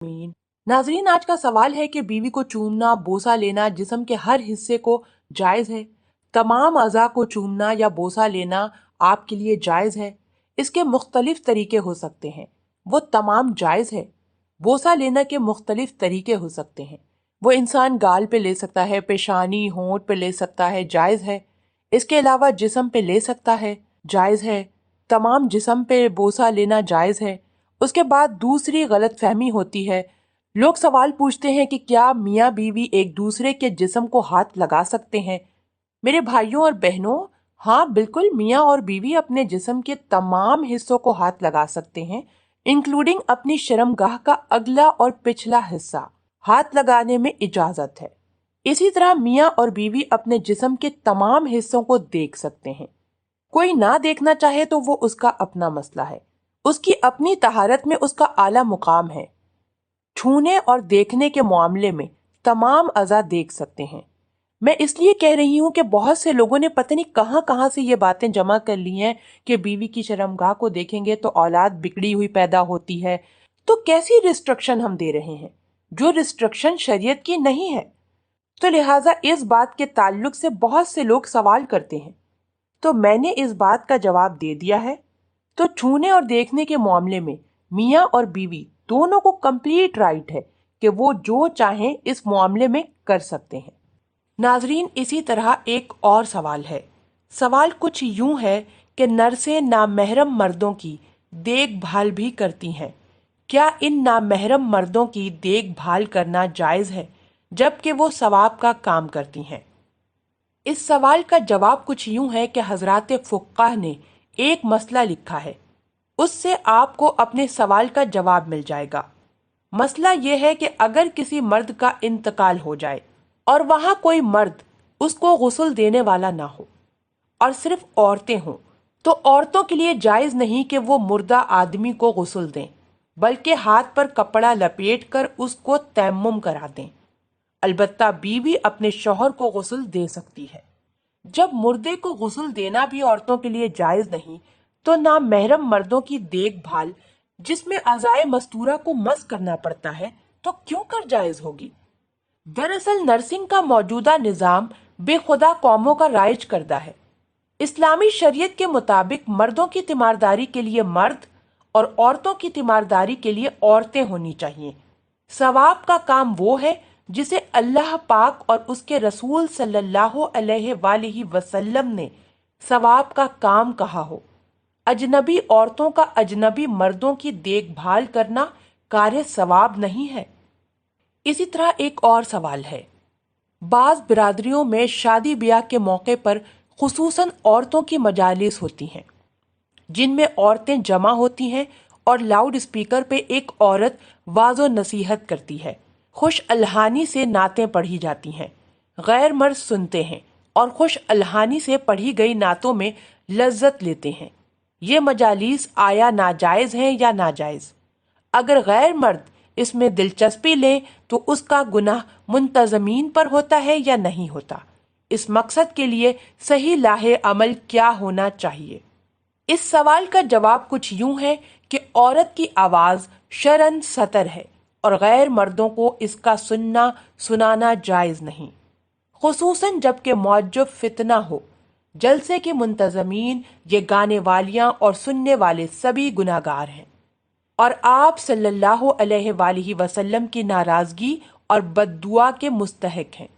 आमीन। नाजरीन, आज का सवाल है कि बीवी को चूमना, बोसा लेना जिस्म के हर हिस्से को जायज है? तमाम अज़ा को चूमना या बोसा लेना आपके लिए जायज है? इसके मुख्तलिफ तरीके हो सकते हैं, वो तमाम जायज है। बोसा लेना के मुख्तलिफ तरीके हो सकते हैं। वो इंसान गाल पे ले सकता है, पेशानी, होंठ पे ले सकता है, जायज है। इसके अलावा जिस्म पे ले सकता है, जायज है। तमाम जिस्म पे बोसा लेना जायज है। उसके बाद दूसरी गलत फहमी होती है। लोग सवाल पूछते हैं कि क्या मियाँ बीवी एक दूसरे के जिस्म को हाथ लगा सकते हैं? मेरे भाइयों और बहनों, हाँ बिल्कुल, मियाँ और बीवी अपने जिस्म के तमाम हिस्सों को हाथ लगा सकते हैं, इंक्लूडिंग अपनी शर्मगाह का अगला और पिछला हिस्सा। हाथ लगाने में इजाजत है। इसी तरह मियाँ और बीवी अपने जिस्म के तमाम हिस्सों को देख सकते हैं। कोई ना देखना चाहे तो वो उसका अपना मसला है, उसकी अपनी तहारत में उसका आला मुकाम है। छूने और देखने के मामले में तमाम अज़ा देख सकते हैं। मैं इसलिए कह रही हूँ कि बहुत से लोगों ने पता नहीं कहाँ कहाँ से ये बातें जमा कर ली हैं कि बीवी की शर्मगाह को देखेंगे तो औलाद बिगड़ी हुई पैदा होती है। तो कैसी रिस्ट्रिक्शन हम दे रहे हैं जो रिस्ट्रिक्शन शरीयत की नहीं है? तो लिहाजा इस बात के ताल्लुक से बहुत से लोग सवाल करते हैं, तो मैंने इस बात का जवाब दे दिया है। तो छूने और देखने के मामले में मियाँ और बीवी दोनों को कंप्लीट राइट है कि वो जो चाहें इस मामले में कर सकते हैं। नाजरीन, इसी तरह एक और सवाल है। सवाल कुछ यूं है कि नर्सें नामहरम मर्दों की देखभाल भी करती हैं। क्या इन नामहरम मर्दों की देखभाल करना जायज है जबकि वो सवाब का काम करती हैं? इस सवाल का जवाब कुछ यूं है कि हजरात फुक्काह ने एक मसला लिखा है, उससे आपको अपने सवाल का जवाब मिल जाएगा। मसला यह है कि अगर किसी मर्द का इंतकाल हो जाए और वहां कोई मर्द उसको गुस्ल देने वाला ना हो और सिर्फ औरतें हों, तो औरतों के लिए जायज नहीं कि वो मुर्दा आदमी को गुस्ल दें, बल्कि हाथ पर कपड़ा लपेट कर उसको तयम्मुम करा दें। अलबत्ता बीवी अपने शौहर को गुस्ल दे सकती है। जब मुर्दे को गुस्ल देना भी औरतों के लिए जायज नहीं, तो नामहरम मर्दों की देखभाल जिसमें अज़ाए मस्तूरा को मस करना पड़ता है, तो क्यों कर जायज होगी? दरअसल नर्सिंग का मौजूदा निज़ाम बेखुदा कौमों का राइज करदा है। इस्लामी शरीयत के मुताबिक मर्दों की तीमारदारी के लिए मर्द और औरतों की तीमारदारी के लिए औरतें होनी चाहिए। सवाब का काम वो है जिसे अल्लाह पाक और उसके रसूल सल्लल्लाहु अलैहि वसल्लम ने सवाब का काम कहा हो। अजनबी औरतों का अजनबी मर्दों की देखभाल करना कार्य सवाब नहीं है। इसी तरह एक और सवाल है। बाज बिरादरियों में शादी ब्याह के मौके पर खुसूसन औरतों की मजालिस होती हैं, जिनमें औरतें जमा होती हैं और लाउड स्पीकर पे एक औरत वाजो नसीहत करती है। खुश अलहानी से नातें पढ़ी जाती हैं, गैर मर्द सुनते हैं और खुश अलहानी से पढ़ी गई नातों में लज्जत लेते हैं। ये मजालिस आया नाजायज हैं या नाजायज? अगर गैर मर्द इसमें दिलचस्पी ले तो उसका गुनाह मुंतजमीन पर होता है या नहीं होता? इस मकसद के लिए सही लाहे अमल क्या होना चाहिए? इस सवाल का जवाब कुछ यूं है कि औरत की आवाज शरन सतर है और गैर मर्दों को इसका सुनना सुनाना जायज नहीं, खुसूसन जबकि मौजब फितना हो। जलसे की मुंतजमीन, ये गाने वालियां और सुनने वाले सभी गुनाहगार हैं और आप सल्लल्लाहु अलैहि वसल्लम की नाराजगी और बद्दुआ के मुस्तहिक हैं।